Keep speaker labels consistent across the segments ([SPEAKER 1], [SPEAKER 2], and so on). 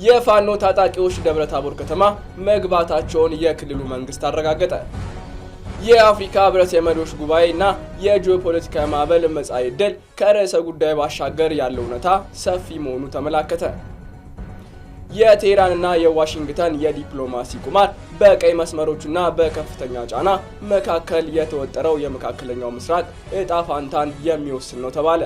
[SPEAKER 1] የፋኖ ታጣቂዎች ደብረ ታቦር ከተማ መግባታቸውን የክልሉ መንግስት አረጋገጠ። የአፍሪካ ህብረት የመሪዎች ጉባኤና የጂኦፖለቲካዊ ማዕበል መጻኢ ዕድል ከርዕሰ ጉዳይ ባሻገር ያለው እውነታ ሰፊ መሆኑ ተመላከተ። የቴህራንና የዋሽንግተን የዲፕሎማሲ ቁማር በቀይ መስመሮችና በከፍተኛ ጫና መካከል የተወጠረው የመካከለኛው ምስራቅ ዕጣ ፋንታን የሚወስን ነው ተባለ።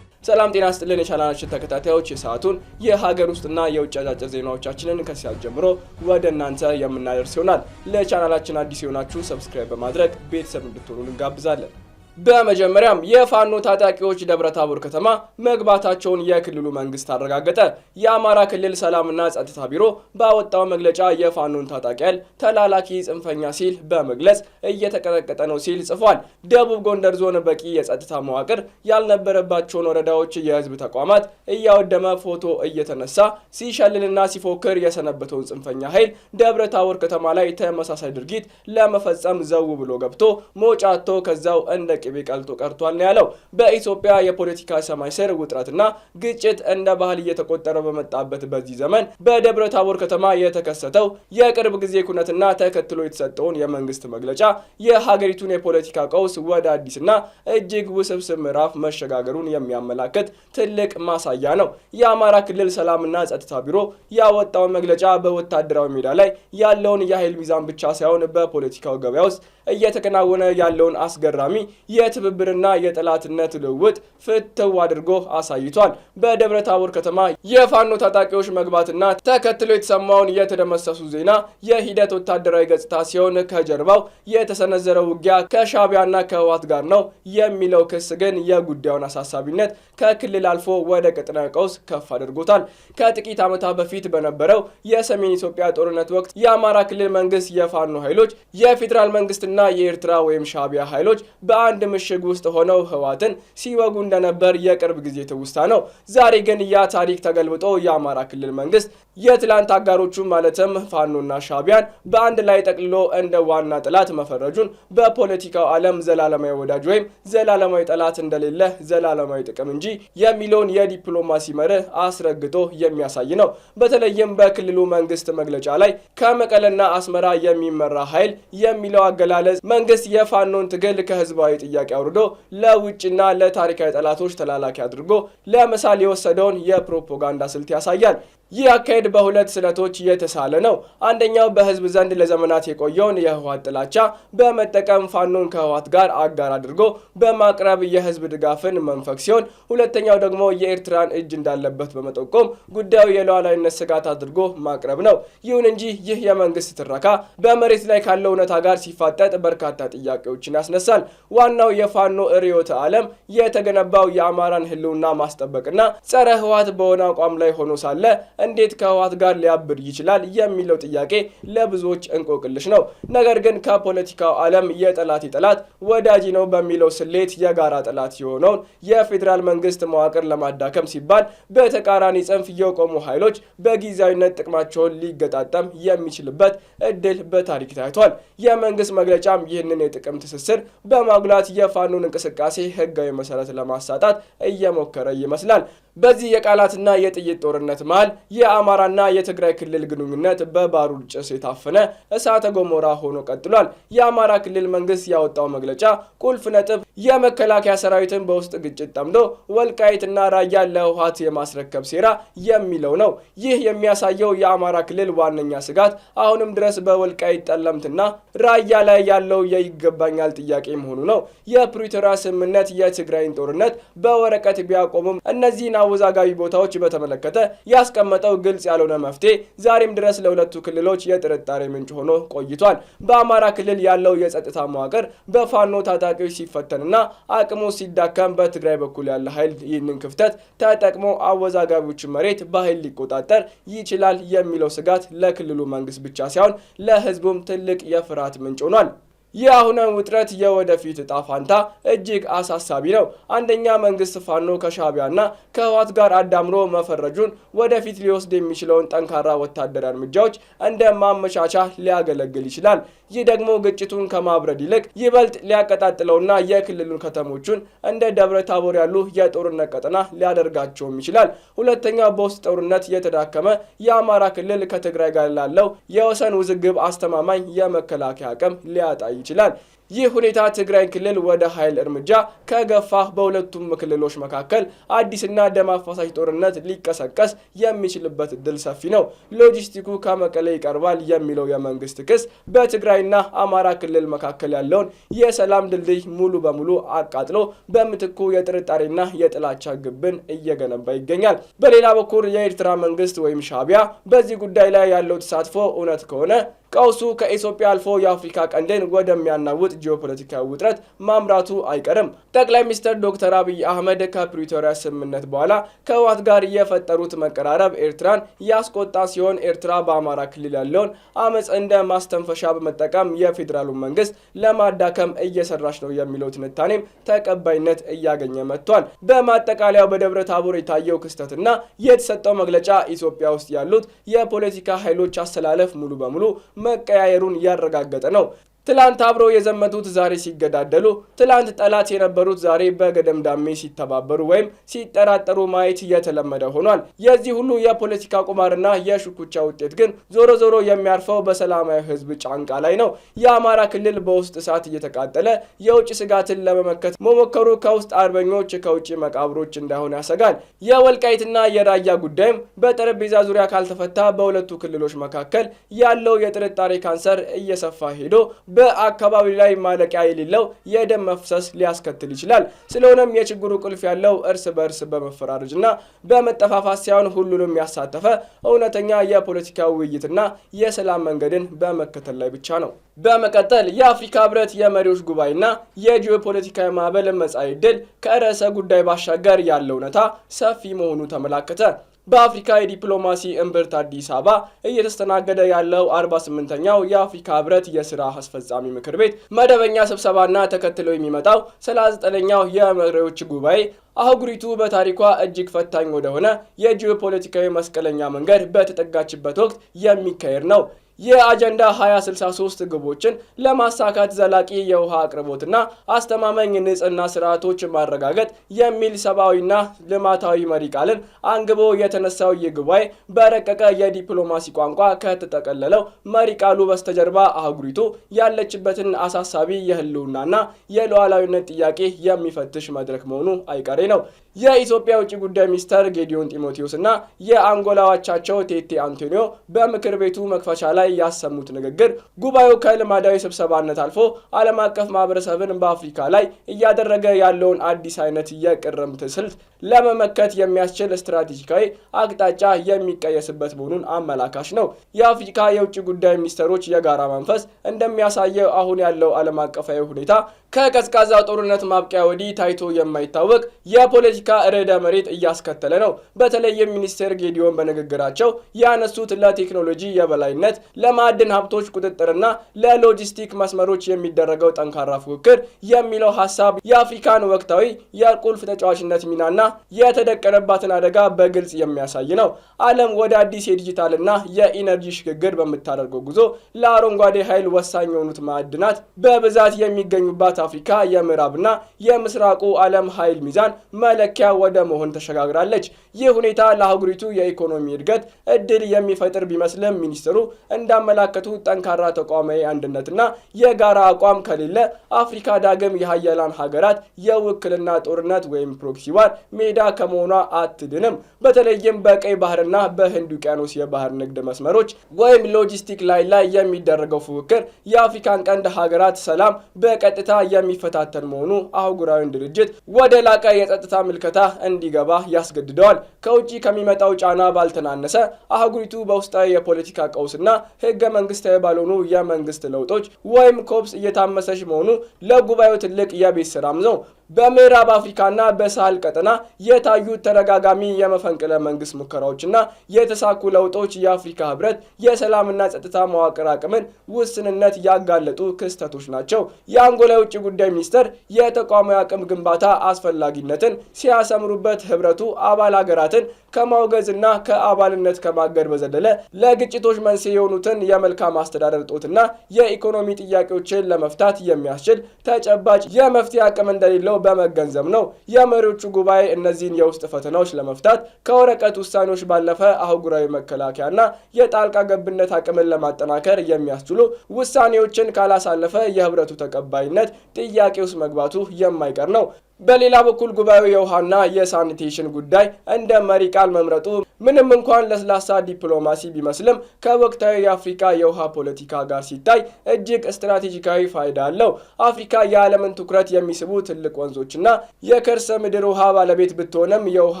[SPEAKER 1] ሰላም ጤና ይስጥልን የቻናላችን ተከታታዮች፣ የሰዓቱን የሀገር ውስጥና የውጭ አጫጭር ዜናዎቻችንን ከሰዓት ጀምሮ ወደ እናንተ የምናደርስ ይሆናል። ለቻናላችን አዲስ የሆናችሁ ሰብስክራይብ በማድረግ ቤተሰብ እንድትሆኑ እንጋብዛለን። በመጀመሪያም የፋኖ ታጣቂዎች ደብረ ታቦር ከተማ መግባታቸውን የክልሉ መንግስት አረጋገጠ። የአማራ ክልል ሰላምና ጸጥታ ቢሮ ባወጣው መግለጫ የፋኖን ታጣቂ ኃይል ተላላኪ ጽንፈኛ ሲል በመግለጽ እየተቀጠቀጠ ነው ሲል ጽፏል። ደቡብ ጎንደር ዞን በቂ የጸጥታ መዋቅር ያልነበረባቸውን ወረዳዎች የህዝብ ተቋማት እያወደመ ፎቶ እየተነሳ ሲሸልልና ሲፎክር የሰነበተውን ጽንፈኛ ኃይል ደብረ ታቦር ከተማ ላይ ተመሳሳይ ድርጊት ለመፈጸም ዘው ብሎ ገብቶ ሞጫቶ ከዛው እንደ ቅቤ ቀልጦ ቀርቷል ነው ያለው። በኢትዮጵያ የፖለቲካ ሰማይ ስር ውጥረትና ግጭት እንደ ባህል እየተቆጠረ በመጣበት በዚህ ዘመን በደብረ ታቦር ከተማ የተከሰተው የቅርብ ጊዜ ኩነትና ተከትሎ የተሰጠውን የመንግስት መግለጫ የሀገሪቱን የፖለቲካ ቀውስ ወደ አዲስና እጅግ ውስብስብ ምዕራፍ መሸጋገሩን የሚያመላክት ትልቅ ማሳያ ነው። የአማራ ክልል ሰላምና ጸጥታ ቢሮ ያወጣው መግለጫ በወታደራዊ ሜዳ ላይ ያለውን የኃይል ሚዛን ብቻ ሳይሆን በፖለቲካው ገበያ ውስጥ እየተከናወነ ያለውን አስገራሚ የትብብርና የጠላትነት ልውውጥ ፍትው አድርጎ አሳይቷል። በደብረ ታቦር ከተማ የፋኖ ታጣቂዎች መግባትና ተከትሎ የተሰማውን የተደመሰሱ ዜና የሂደት ወታደራዊ ገጽታ ሲሆን ከጀርባው የተሰነዘረው ውጊያ ከሻዕቢያና ከህወሓት ጋር ነው የሚለው ክስ ግን የጉዳዩን አሳሳቢነት ከክልል አልፎ ወደ ቀጠናዊ ቀውስ ከፍ አድርጎታል። ከጥቂት ዓመታት በፊት በነበረው የሰሜን ኢትዮጵያ ጦርነት ወቅት የአማራ ክልል መንግስት የፋኖ ኃይሎች የፌዴራል መንግስትና የኤርትራ ወይም ሻዕቢያ ኃይሎች በአንድ ምሽግ ውስጥ ሆነው ህወሓትን ሲወጉ እንደነበር የቅርብ ጊዜ ትውስታ ነው። ዛሬ ግን ያ ታሪክ ተገልብጦ የአማራ ክልል መንግስት የትላንት አጋሮቹ ማለትም ፋኖና ሻዕቢያን በአንድ ላይ ጠቅልሎ እንደ ዋና ጠላት መፈረጁን በፖለቲካው ዓለም ዘላለማዊ ወዳጅ ወይም ዘላለማዊ ጠላት እንደሌለ ዘላለማዊ ጥቅም እንጂ የሚለውን የዲፕሎማሲ መርህ አስረግጦ የሚያሳይ ነው። በተለይም በክልሉ መንግስት መግለጫ ላይ ከመቀለና አስመራ የሚመራ ኃይል የሚለው አገላለጽ መንግስት የፋኖን ትግል ከህዝባዊ ጥያቄ አውርዶ ለውጭና ለታሪካዊ ጠላቶች ተላላኪ አድርጎ ለመሳል የወሰደውን የፕሮፓጋንዳ ስልት ያሳያል። ይህ አካሄድ በሁለት ስለቶች የተሳለ ነው። አንደኛው በህዝብ ዘንድ ለዘመናት የቆየውን የህወሓት ጥላቻ በመጠቀም ፋኖን ከህወሓት ጋር አጋር አድርጎ በማቅረብ የህዝብ ድጋፍን መንፈክ ሲሆን፣ ሁለተኛው ደግሞ የኤርትራን እጅ እንዳለበት በመጠቆም ጉዳዩ የሉዓላዊነት ስጋት አድርጎ ማቅረብ ነው። ይሁን እንጂ ይህ የመንግስት ትረካ በመሬት ላይ ካለው እውነታ ጋር ሲፋጠጥ በርካታ ጥያቄዎችን ያስነሳል። ዋናው የፋኖ ርዕዮተ ዓለም የተገነባው የአማራን ህልውና ማስጠበቅና ጸረ ህወሓት በሆነ አቋም ላይ ሆኖ ሳለ እንዴት ከህወሓት ጋር ሊያብር ይችላል የሚለው ጥያቄ ለብዙዎች እንቆቅልሽ ነው። ነገር ግን ከፖለቲካው ዓለም የጠላት ጠላት ወዳጅ ነው በሚለው ስሌት የጋራ ጠላት የሆነውን የፌዴራል መንግስት መዋቅር ለማዳከም ሲባል በተቃራኒ ጽንፍ የቆሙ ኃይሎች በጊዜያዊነት ጥቅማቸውን ሊገጣጠም የሚችልበት እድል በታሪክ ታይቷል። የመንግስት መግለጫም ይህንን የጥቅም ትስስር በማጉላት የፋኖን እንቅስቃሴ ህጋዊ መሰረት ለማሳጣት እየሞከረ ይመስላል። በዚህ የቃላትና የጥይት ጦርነት መሃል የአማራና የትግራይ ክልል ግንኙነት በባሩድ ጭስ የታፈነ እሳተ ገሞራ ሆኖ ቀጥሏል። የአማራ ክልል መንግስት ያወጣው መግለጫ ቁልፍ ነጥብ የመከላከያ ሰራዊትን በውስጥ ግጭት ጠምዶ ወልቃይትና ራያን ለህወሓት የማስረከብ ሴራ የሚለው ነው። ይህ የሚያሳየው የአማራ ክልል ዋነኛ ስጋት አሁንም ድረስ በወልቃይት ጠለምትና ራያ ላይ ያለው የይገባኛል ጥያቄ መሆኑ ነው። የፕሪቶሪያ ስምምነት የትግራይን ጦርነት በወረቀት ቢያቆሙም እነዚህን አወዛጋቢ ቦታዎች በተመለከተ ያስቀመጠው ግልጽ ያልሆነ መፍትሄ ዛሬም ድረስ ለሁለቱ ክልሎች የጥርጣሬ ምንጭ ሆኖ ቆይቷል። በአማራ ክልል ያለው የጸጥታ መዋቅር በፋኖ ታጣቂዎች ሲፈተንና አቅሙ ሲዳከም፣ በትግራይ በኩል ያለ ኃይል ይህንን ክፍተት ተጠቅሞ አወዛጋቢዎችን መሬት በኃይል ሊቆጣጠር ይችላል የሚለው ስጋት ለክልሉ መንግስት ብቻ ሳይሆን ለህዝቡም ትልቅ የፍርሃት ምንጭ ሆኗል። የአሁኑ ውጥረት የወደፊት ዕጣ ፈንታ እጅግ አሳሳቢ ነው። አንደኛ መንግስት ፋኖ ከሻዕቢያና ከህወሓት ጋር አዳምሮ መፈረጁን ወደፊት ሊወስድ የሚችለውን ጠንካራ ወታደራዊ እርምጃዎች እንደ ማመቻቻ ሊያገለግል ይችላል። ይህ ደግሞ ግጭቱን ከማብረድ ይልቅ ይበልጥ ሊያቀጣጥለውና የክልሉን ከተሞቹን እንደ ደብረ ታቦር ያሉ የጦርነት ቀጠና ሊያደርጋቸውም ይችላል። ሁለተኛ በውስጥ ጦርነት የተዳከመ የአማራ ክልል ከትግራይ ጋር ላለው የወሰን ውዝግብ አስተማማኝ የመከላከያ አቅም ሊያጣ ይችላል። ይህ ሁኔታ ትግራይ ክልል ወደ ኃይል እርምጃ ከገፋ በሁለቱም ክልሎች መካከል አዲስና ደም አፋሳሽ ጦርነት ሊቀሰቀስ የሚችልበት እድል ሰፊ ነው። ሎጂስቲኩ ከመቀሌ ይቀርባል የሚለው የመንግስት ክስ በትግራይና አማራ ክልል መካከል ያለውን የሰላም ድልድይ ሙሉ በሙሉ አቃጥሎ በምትኩ የጥርጣሬና የጥላቻ ግብን እየገነባ ይገኛል። በሌላ በኩል የኤርትራ መንግስት ወይም ሻዕቢያ በዚህ ጉዳይ ላይ ያለው ተሳትፎ እውነት ከሆነ ቀውሱ ከኢትዮጵያ አልፎ የአፍሪካ ቀንድን ወደሚያናውጥ ጂኦፖለቲካዊ ውጥረት ማምራቱ አይቀርም። ጠቅላይ ሚኒስትር ዶክተር አብይ አህመድ ከፕሪቶሪያ ስምምነት በኋላ ከህወሓት ጋር የፈጠሩት መቀራረብ ኤርትራን ያስቆጣ ሲሆን ኤርትራ በአማራ ክልል ያለውን አመጽ እንደ ማስተንፈሻ በመጠቀም የፌዴራሉ መንግስት ለማዳከም እየሰራች ነው የሚለው ትንታኔም ተቀባይነት እያገኘ መጥቷል። በማጠቃለያው በደብረ ታቦር የታየው ክስተትና የተሰጠው መግለጫ ኢትዮጵያ ውስጥ ያሉት የፖለቲካ ኃይሎች አስተላለፍ ሙሉ በሙሉ መቀያየሩን ያረጋገጠ ነው። ትላንት አብረው የዘመቱት ዛሬ ሲገዳደሉ፣ ትላንት ጠላት የነበሩት ዛሬ በገደምዳሜ ሲተባበሩ ወይም ሲጠራጠሩ ማየት የተለመደ ሆኗል። የዚህ ሁሉ የፖለቲካ ቁማርና የሽኩቻ ውጤት ግን ዞሮ ዞሮ የሚያርፈው በሰላማዊ ህዝብ ጫንቃ ላይ ነው። የአማራ ክልል በውስጥ እሳት እየተቃጠለ የውጭ ስጋትን ለመመከት መሞከሩ ከውስጥ አርበኞች ከውጭ መቃብሮች እንዳይሆን ያሰጋል። የወልቃይትና የራያ ጉዳይም በጠረጴዛ ዙሪያ ካልተፈታ በሁለቱ ክልሎች መካከል ያለው የጥርጣሬ ካንሰር እየሰፋ ሄዶ በአካባቢ ላይ ማለቂያ የሌለው የደም መፍሰስ ሊያስከትል ይችላል። ስለሆነም የችግሩ ቁልፍ ያለው እርስ በርስ በመፈራረጅና በመጠፋፋት ሳይሆን ሁሉንም ያሳተፈ እውነተኛ የፖለቲካ ውይይትና የሰላም መንገድን በመከተል ላይ ብቻ ነው። በመቀጠል የአፍሪካ ህብረት የመሪዎች ጉባኤና የጂኦፖለቲካዊ ማዕበል መጻኢ ዕድል ከርዕሰ ጉዳይ ባሻገር ያለው እውነታ ሰፊ መሆኑ ተመላከተ። በአፍሪካ የዲፕሎማሲ እምብርት አዲስ አበባ እየተስተናገደ ያለው 48ኛው የአፍሪካ ህብረት የሥራ አስፈጻሚ ምክር ቤት መደበኛ ስብሰባና ተከትለው የሚመጣው 39ኛው የመሪዎች ጉባኤ አህጉሪቱ በታሪኳ እጅግ ፈታኝ ወደሆነ የጂኦፖለቲካዊ መስቀለኛ መንገድ በተጠጋችበት ወቅት የሚካሄድ ነው። የአጀንዳ 2063 ግቦችን ለማሳካት ዘላቂ የውሃ አቅርቦትና አስተማማኝ ንጽህና ስርዓቶች ማረጋገጥ የሚል ሰብአዊና ልማታዊ መሪ ቃልን አንግቦ የተነሳው ይህ ጉባኤ በረቀቀ የዲፕሎማሲ ቋንቋ ከተጠቀለለው መሪ ቃሉ በስተጀርባ አህጉሪቱ ያለችበትን አሳሳቢ የህልውናና የሉዓላዊነት ጥያቄ የሚፈትሽ መድረክ መሆኑ አይቀሬ ነው። የኢትዮጵያ ውጭ ጉዳይ ሚኒስትር ጌዲዮን ጢሞቴዎስ እና የአንጎላ አቻቸው ቴቴ አንቶኒዮ በምክር ቤቱ መክፈቻ ላይ ያሰሙት ንግግር ጉባኤው ከልማዳዊ ስብሰባነት አልፎ ዓለም አቀፍ ማህበረሰብን በአፍሪካ ላይ እያደረገ ያለውን አዲስ አይነት የቅርምት ስልት ለመመከት የሚያስችል ስትራቴጂካዊ አቅጣጫ የሚቀየስበት መሆኑን አመላካሽ ነው። የአፍሪካ የውጭ ጉዳይ ሚኒስትሮች የጋራ መንፈስ እንደሚያሳየው አሁን ያለው ዓለም አቀፋዊ ሁኔታ ከቀዝቃዛው ጦርነት ማብቂያ ወዲህ ታይቶ የማይታወቅ የፖለቲካ ርዕደ መሬት እያስከተለ ነው። በተለይም ሚኒስትር ጌዲዮን በንግግራቸው ያነሱት ለቴክኖሎጂ የበላይነት፣ ለማዕድን ሀብቶች ቁጥጥርና ለሎጂስቲክ መስመሮች የሚደረገው ጠንካራ ፉክክር የሚለው ሀሳብ የአፍሪካን ወቅታዊ የቁልፍ ተጫዋችነት ሚናና የተደቀነባትን አደጋ በግልጽ የሚያሳይ ነው። ዓለም ወደ አዲስ የዲጂታልና የኢነርጂ ሽግግር በምታደርገው ጉዞ ለአረንጓዴ ኃይል ወሳኝ የሆኑት ማዕድናት በብዛት የሚገኙባት አፍሪካ የምዕራብና የምስራቁ ዓለም ኃይል ሚዛን መለኪያ ወደ መሆን ተሸጋግራለች። ይህ ሁኔታ ለአህጉሪቱ የኢኮኖሚ እድገት እድል የሚፈጥር ቢመስልም ሚኒስትሩ እንዳመላከቱ ጠንካራ ተቋማዊ አንድነትና የጋራ አቋም ከሌለ አፍሪካ ዳግም የሀያላን ሀገራት የውክልና ጦርነት ወይም ፕሮክሲ ዋር ሜዳ ከመሆኗ አትድንም። በተለይም በቀይ ባህርና በህንድ ውቅያኖስ የባህር ንግድ መስመሮች ወይም ሎጂስቲክ ላይ የሚደረገው ፉክክር የአፍሪካን ቀንድ ሀገራት ሰላም በቀጥታ የሚፈታተን መሆኑ አህጉራዊ ድርጅት ወደ ላቀ የጸጥታ ምልከታ እንዲገባ ያስገድደዋል። ከውጪ ከሚመጣው ጫና ባልተናነሰ አህጉሪቱ በውስጣዊ የፖለቲካ ቀውስና ህገ መንግስታዊ ባልሆኑ የመንግስት ለውጦች ወይም ኮፕስ እየታመሰች መሆኑ ለጉባኤው ትልቅ የቤት ስራም ነው። በምዕራብ አፍሪካና በሳህል ቀጠና የታዩት ተደጋጋሚ የመፈንቅለ መንግስት ሙከራዎችና የተሳኩ ለውጦች የአፍሪካ ህብረት የሰላምና ጸጥታ መዋቅር አቅምን ውስንነት ያጋለጡ ክስተቶች ናቸው። የአንጎላ የውጭ ጉዳይ ሚኒስትር የተቋማዊ አቅም ግንባታ አስፈላጊነትን ሲያሰምሩበት ህብረቱ አባል ሀገራትን ከማውገዝና ከአባልነት ከማገድ በዘለለ ለግጭቶች መንስኤ የሆኑትን የመልካም አስተዳደር እጦትና የኢኮኖሚ ጥያቄዎችን ለመፍታት የሚያስችል ተጨባጭ የመፍትሄ አቅም እንደሌለው በመገንዘብ ነው። የመሪዎቹ ጉባኤ እነዚህን የውስጥ ፈተናዎች ለመፍታት ከወረቀት ውሳኔዎች ባለፈ አህጉራዊ መከላከያና የጣልቃ ገብነት አቅምን ለማጠናከር የሚያስችሉ ውሳኔዎችን ካላሳለፈ የህብረቱ ተቀባይነት ጥያቄ ውስጥ መግባቱ የማይቀር ነው። በሌላ በኩል ጉባኤው የውሃና የሳኒቴሽን ጉዳይ እንደ መሪ ቃል መምረጡ ምንም እንኳን ለስላሳ ዲፕሎማሲ ቢመስልም ከወቅታዊ የአፍሪካ የውሃ ፖለቲካ ጋር ሲታይ እጅግ ስትራቴጂካዊ ፋይዳ አለው። አፍሪካ የዓለምን ትኩረት የሚስቡ ትልቅ ወንዞችና የከርሰ ምድር ውሃ ባለቤት ብትሆንም የውሃ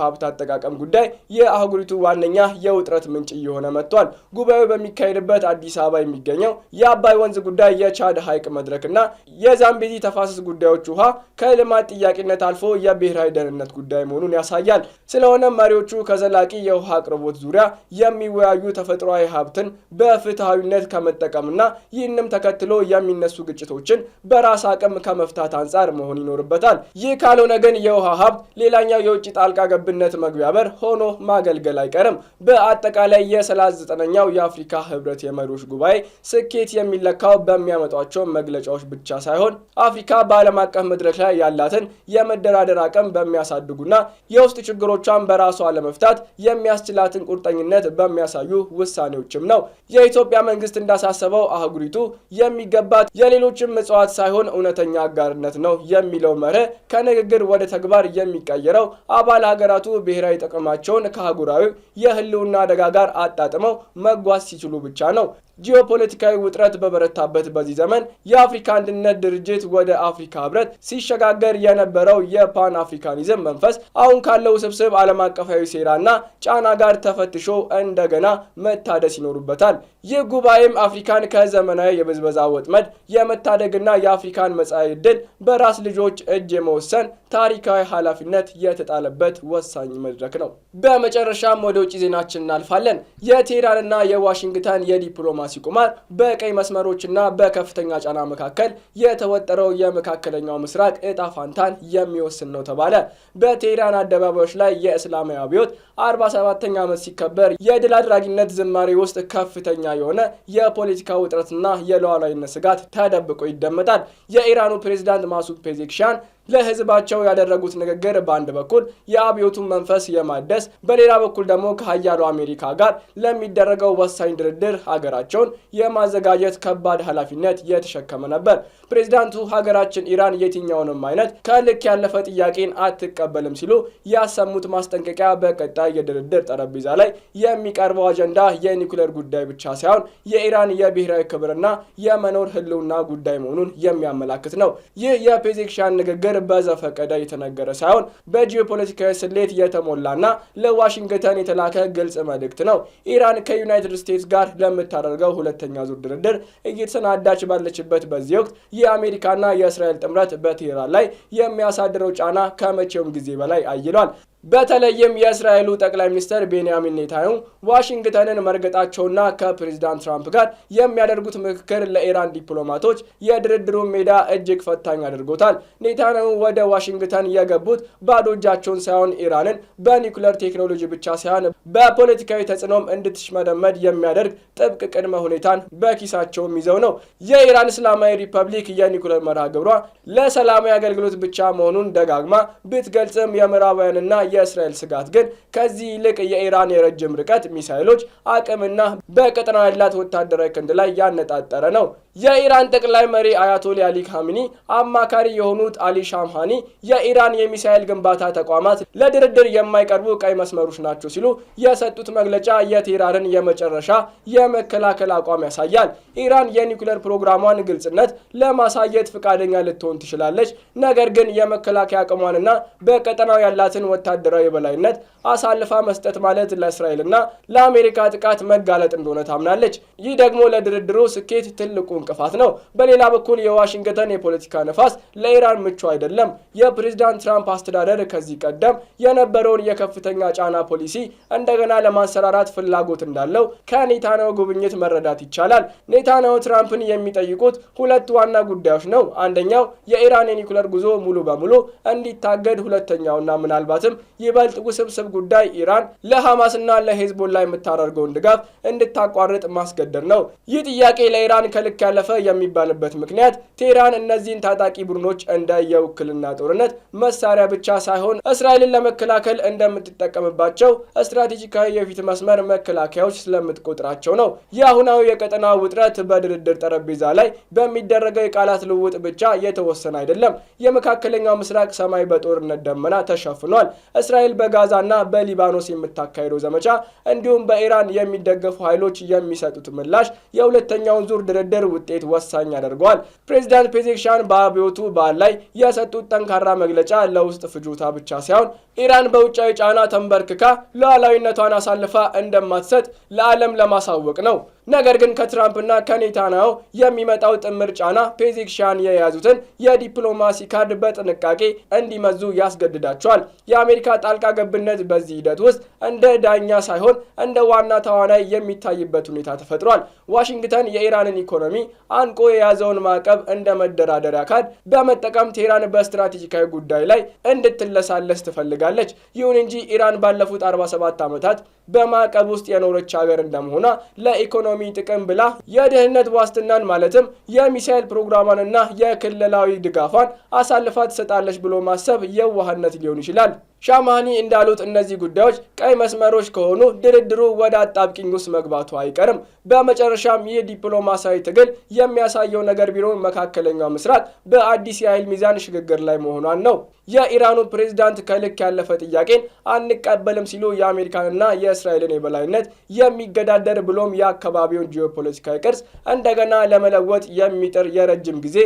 [SPEAKER 1] ሀብት አጠቃቀም ጉዳይ የአህጉሪቱ ዋነኛ የውጥረት ምንጭ እየሆነ መጥቷል። ጉባኤው በሚካሄድበት አዲስ አበባ የሚገኘው የአባይ ወንዝ ጉዳይ፣ የቻድ ሐይቅ መድረክና የዛምቤዚ ተፋሰስ ጉዳዮች ውሃ ከልማት ጥያቄ አልፎ የብሔራዊ ደህንነት ጉዳይ መሆኑን ያሳያል። ስለሆነም መሪዎቹ ከዘላቂ የውሃ አቅርቦት ዙሪያ የሚወያዩ ተፈጥሯዊ ሀብትን በፍትሃዊነት ከመጠቀምና ይህንም ተከትሎ የሚነሱ ግጭቶችን በራስ አቅም ከመፍታት አንጻር መሆን ይኖርበታል። ይህ ካልሆነ ግን የውሃ ሀብት ሌላኛው የውጭ ጣልቃ ገብነት መግቢያ በር ሆኖ ማገልገል አይቀርም። በአጠቃላይ የ39ኛው የአፍሪካ ህብረት የመሪዎች ጉባኤ ስኬት የሚለካው በሚያመጧቸው መግለጫዎች ብቻ ሳይሆን አፍሪካ በዓለም አቀፍ መድረክ ላይ ያላትን የመደራደር አቅም በሚያሳድጉና የውስጥ ችግሮቿን በራሷ ለመፍታት የሚያስችላትን ቁርጠኝነት በሚያሳዩ ውሳኔዎችም ነው። የኢትዮጵያ መንግስት እንዳሳሰበው አህጉሪቱ የሚገባት የሌሎችን ምጽዋት ሳይሆን እውነተኛ አጋርነት ነው የሚለው መርህ ከንግግር ወደ ተግባር የሚቀየረው አባል ሀገራቱ ብሔራዊ ጥቅማቸውን ከአህጉራዊ የህልውና አደጋ ጋር አጣጥመው መጓዝ ሲችሉ ብቻ ነው። ጂኦፖለቲካዊ ውጥረት በበረታበት በዚህ ዘመን የአፍሪካ አንድነት ድርጅት ወደ አፍሪካ ህብረት ሲሸጋገር የነበረው የፓን አፍሪካኒዝም መንፈስ አሁን ካለው ውስብስብ ዓለም አቀፋዊ ሴራና ጫና ጋር ተፈትሾ እንደገና መታደስ ይኖሩበታል። ይህ ጉባኤም አፍሪካን ከዘመናዊ የብዝበዛ ወጥመድ የመታደግና የአፍሪካን መጻኢ ዕድል በራስ ልጆች እጅ የመወሰን ታሪካዊ ኃላፊነት የተጣለበት ወሳኝ መድረክ ነው። በመጨረሻም ወደ ውጭ ዜናችን እናልፋለን። የቴህራንና የዋሽንግተን የዲፕሎማሲ ቁማር በቀይ መስመሮችና በከፍተኛ ጫና መካከል የተወጠረው የመካከለኛው ምስራቅ እጣ ፋንታን የሚወስን ነው ተባለ። በቴህራን አደባባዮች ላይ የእስላማዊ አብዮት 47ኛ ዓመት ሲከበር የድል አድራጊነት ዝማሬ ውስጥ ከፍተኛ የሆነ የፖለቲካ ውጥረትና የሉዓላዊነት ስጋት ተደብቆ ይደመጣል። የኢራኑ ፕሬዝዳንት ማሱድ ፔዜክሻን ለህዝባቸው ያደረጉት ንግግር በአንድ በኩል የአብዮቱን መንፈስ የማደስ በሌላ በኩል ደግሞ ከሀያሉ አሜሪካ ጋር ለሚደረገው ወሳኝ ድርድር ሀገራቸውን የማዘጋጀት ከባድ ኃላፊነት የተሸከመ ነበር። ፕሬዝዳንቱ ሀገራችን ኢራን የትኛውንም አይነት ከልክ ያለፈ ጥያቄን አትቀበልም ሲሉ ያሰሙት ማስጠንቀቂያ በቀጣይ የድርድር ጠረጴዛ ላይ የሚቀርበው አጀንዳ የኒውክሌር ጉዳይ ብቻ ሳይሆን የኢራን የብሔራዊ ክብርና የመኖር ህልውና ጉዳይ መሆኑን የሚያመላክት ነው። ይህ የፔዜክሻን ንግግር በዘፈቀደ የተነገረ ሳይሆን በጂኦፖለቲካዊ ስሌት የተሞላና ለዋሽንግተን የተላከ ግልጽ መልእክት ነው። ኢራን ከዩናይትድ ስቴትስ ጋር ለምታደርገው ሁለተኛ ዙር ድርድር እየተሰናዳች ባለችበት በዚህ ወቅት የአሜሪካና የእስራኤል ጥምረት በቴህራን ላይ የሚያሳድረው ጫና ከመቼውም ጊዜ በላይ አይሏል። በተለይም የእስራኤሉ ጠቅላይ ሚኒስትር ቤንያሚን ኔታንያሁ ዋሽንግተንን መርገጣቸውና ከፕሬዝዳንት ትራምፕ ጋር የሚያደርጉት ምክክር ለኢራን ዲፕሎማቶች የድርድሩን ሜዳ እጅግ ፈታኝ አድርጎታል። ኔታንያሁ ወደ ዋሽንግተን የገቡት ባዶ እጃቸውን ሳይሆን ኢራንን በኒውክሌር ቴክኖሎጂ ብቻ ሳይሆን በፖለቲካዊ ተጽዕኖም እንድትሽመደመድ የሚያደርግ ጥብቅ ቅድመ ሁኔታን በኪሳቸውም ይዘው ነው። የኢራን እስላማዊ ሪፐብሊክ የኒውክሌር መርሃ ግብሯ ለሰላማዊ አገልግሎት ብቻ መሆኑን ደጋግማ ብትገልጽም የምዕራባውያንና የእስራኤል ስጋት ግን ከዚህ ይልቅ የኢራን የረጅም ርቀት ሚሳኤሎች አቅምና በቀጠናው ያላት ወታደራዊ ክንድ ላይ ያነጣጠረ ነው። የኢራን ጠቅላይ መሪ አያቶላ አሊ ካሚኒ አማካሪ የሆኑት አሊ ሻምሃኒ የኢራን የሚሳኤል ግንባታ ተቋማት ለድርድር የማይቀርቡ ቀይ መስመሮች ናቸው ሲሉ የሰጡት መግለጫ የቴህራንን የመጨረሻ የመከላከል አቋም ያሳያል። ኢራን የኒውክሌር ፕሮግራሟን ግልጽነት ለማሳየት ፈቃደኛ ልትሆን ትችላለች፣ ነገር ግን የመከላከያ አቅሟንና በቀጠናው ያላትን ወታደራዊ የበላይነት አሳልፋ መስጠት ማለት ለእስራኤልና ለአሜሪካ ጥቃት መጋለጥ እንደሆነ ታምናለች። ይህ ደግሞ ለድርድሩ ስኬት ትልቁ እንቅፋት ነው። በሌላ በኩል የዋሽንግተን የፖለቲካ ነፋስ ለኢራን ምቹ አይደለም። የፕሬዝዳንት ትራምፕ አስተዳደር ከዚህ ቀደም የነበረውን የከፍተኛ ጫና ፖሊሲ እንደገና ለማንሰራራት ፍላጎት እንዳለው ከኔታንያሁ ጉብኝት መረዳት ይቻላል። ኔታንያሁ ትራምፕን የሚጠይቁት ሁለት ዋና ጉዳዮች ነው። አንደኛው የኢራን የኒውክሌር ጉዞ ሙሉ በሙሉ እንዲታገድ፣ ሁለተኛውና ምናልባትም ይበልጥ ውስብስብ ጉዳይ ኢራን ለሐማስና ለሄዝቦላ የምታደርገውን ድጋፍ እንድታቋርጥ ማስገደድ ነው። ይህ ጥያቄ ለኢራን ከልክ ያለፈ የሚባልበት ምክንያት ቴህራን እነዚህን ታጣቂ ቡድኖች እንደ የውክልና ጦርነት መሳሪያ ብቻ ሳይሆን እስራኤልን ለመከላከል እንደምትጠቀምባቸው ስትራቴጂካዊ የፊት መስመር መከላከያዎች ስለምትቆጥራቸው ነው። የአሁናዊ የቀጠና ውጥረት በድርድር ጠረጴዛ ላይ በሚደረገው የቃላት ልውውጥ ብቻ የተወሰነ አይደለም። የመካከለኛው ምስራቅ ሰማይ በጦርነት ደመና ተሸፍኗል። እስራኤል በጋዛና በሊባኖስ የምታካሄደው ዘመቻ እንዲሁም በኢራን የሚደገፉ ኃይሎች የሚሰጡት ምላሽ የሁለተኛውን ዙር ድርድር ውጤት ወሳኝ ያደርገዋል። ፕሬዝዳንት ፔዜሽኪያን በአብዮቱ በዓል ላይ የሰጡት ጠንካራ መግለጫ ለውስጥ ፍጆታ ብቻ ሳይሆን ኢራን በውጫዊ ጫና ተንበርክካ ሉዓላዊነቷን አሳልፋ እንደማትሰጥ ለዓለም ለማሳወቅ ነው። ነገር ግን ከትራምፕና ከኔታንያሁ የሚመጣው ጥምር ጫና ፔዜሽኪያን የያዙትን የዲፕሎማሲ ካርድ በጥንቃቄ እንዲመዙ ያስገድዳቸዋል። የአሜሪካ ጣልቃ ገብነት በዚህ ሂደት ውስጥ እንደ ዳኛ ሳይሆን እንደ ዋና ተዋናይ የሚታይበት ሁኔታ ተፈጥሯል። ዋሽንግተን የኢራንን ኢኮኖሚ አንቆ የያዘውን ማዕቀብ እንደ መደራደሪያ ካርድ በመጠቀም ቴህራን በስትራቴጂካዊ ጉዳይ ላይ እንድትለሳለስ ትፈልጋለች። ይሁን እንጂ ኢራን ባለፉት 47 ዓመታት በማዕቀብ ውስጥ የኖረች ሀገር እንደመሆኗ ለኢኮኖሚ ጥቅም ብላ የደህንነት ዋስትናን ማለትም የሚሳኤል ፕሮግራሟንና የክልላዊ ድጋፏን አሳልፋ ትሰጣለች ብሎ ማሰብ የዋህነት ሊሆን ይችላል። ሻማኒ እንዳሉት እነዚህ ጉዳዮች ቀይ መስመሮች ከሆኑ ድርድሩ ወደ አጣብቂኝ ውስጥ መግባቱ አይቀርም። በመጨረሻም ይህ ዲፕሎማሲያዊ ትግል የሚያሳየው ነገር ቢሆን መካከለኛው ምስራቅ በአዲስ የኃይል ሚዛን ሽግግር ላይ መሆኗን ነው። የኢራኑ ፕሬዝዳንት ከልክ ያለፈ ጥያቄን አንቀበልም ሲሉ የአሜሪካንና የእስራኤልን የበላይነት የሚገዳደር ብሎም የአካባቢውን ጂኦፖለቲካዊ ቅርጽ እንደገና ለመለወጥ የሚጥር የረጅም ጊዜ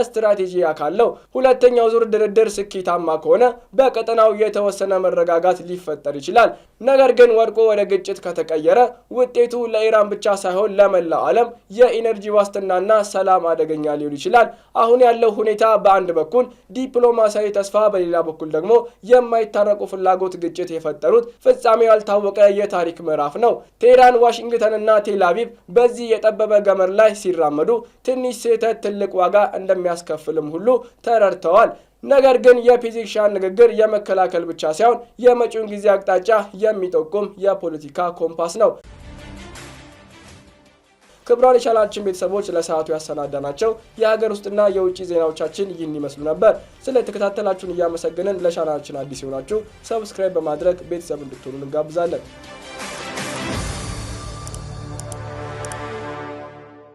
[SPEAKER 1] ስትራቴጂ አካል ነው። ሁለተኛው ዙር ድርድር ስኬታማ ከሆነ በቀጠናው የተወሰነ መረጋጋት ሊፈጠር ይችላል። ነገር ግን ወድቆ ወደ ግጭት ከተቀየረ ውጤቱ ለኢራን ብቻ ሳይሆን ለመላው ዓለም የኢነርጂ ዋስትናና ሰላም አደገኛ ሊሆን ይችላል። አሁን ያለው ሁኔታ በአንድ በኩል ዲፕሎማሲያዊ ተስፋ፣ በሌላ በኩል ደግሞ የማይታረቁ ፍላጎት ግጭት የፈጠሩት ፍጻሜው ያልታወቀ የታሪክ ምዕራፍ ነው። ቴህራን፣ ዋሽንግተንና ቴል አቪቭ በዚህ የጠበበ ገመድ ላይ ሲራመዱ ትንሽ ስህተት ትልቅ ዋጋ እንደሚያስከፍልም ሁሉ ተረድተዋል። ነገር ግን የፔዜሽኪያን ንግግር የመከላከል ብቻ ሳይሆን የመጪውን ጊዜ አቅጣጫ የሚጠቁም የፖለቲካ ኮምፓስ ነው። ክቡራን የቻናላችን ቤተሰቦች ለሰዓቱ ያሰናዳናቸው የሀገር ውስጥና የውጭ ዜናዎቻችን ይህን ይመስሉ ነበር። ስለተከታተላችሁን እያመሰገንን ለቻናላችን አዲስ የሆናችሁ ሰብስክራይብ በማድረግ ቤተሰብ እንድትሆኑ እንጋብዛለን።